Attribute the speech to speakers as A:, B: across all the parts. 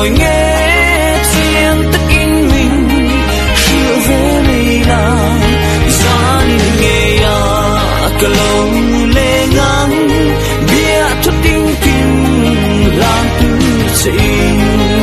A: ngồi nghe tiếng tất in mình chưa về đây là gia đình nghề cả lâu lê ngang bia thoát tiếng kinh làm tư sinh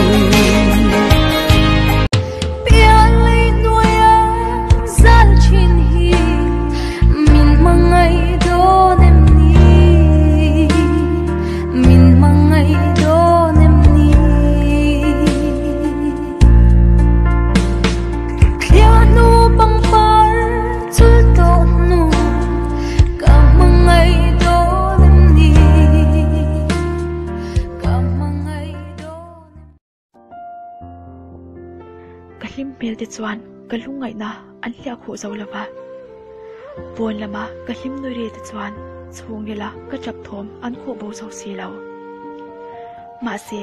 B: Kalim bel ti chuan kalungai na an hlia khu zo lova bon lama kalim noi re ti chuan chhungela ka chap thom an khu bo so si lo ma se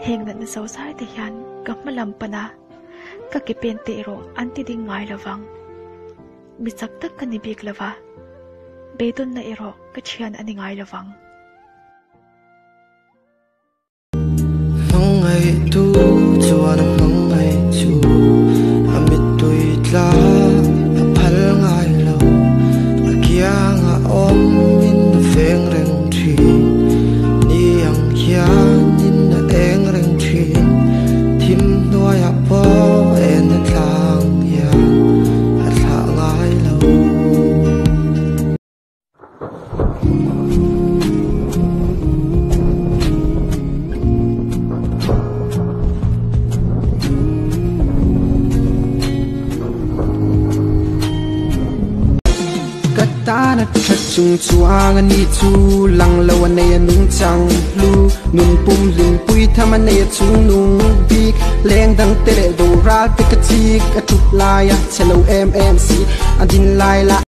B: heng na so sai te hian ka malam pana ka ke pen te ro an ti ding ngai lawang mi chak tak ka ni bik lova bedon na ero ka chian ani ngai lawang
C: ngai tu chuan ngai chu amit tui tla phal ngai lo kia nga om min feng reng thi ni ang kia nin eng reng thi thim noya po en tlang ya tha ngai lo ta na thật chung chuang anh đi chu lăng lâu anh này nung chẳng lu nung pum ling pui tham anh này chung nung big leng đằng tê đồ ra tê cái chi cái chụp lại à chờ lâu em si anh tin lại là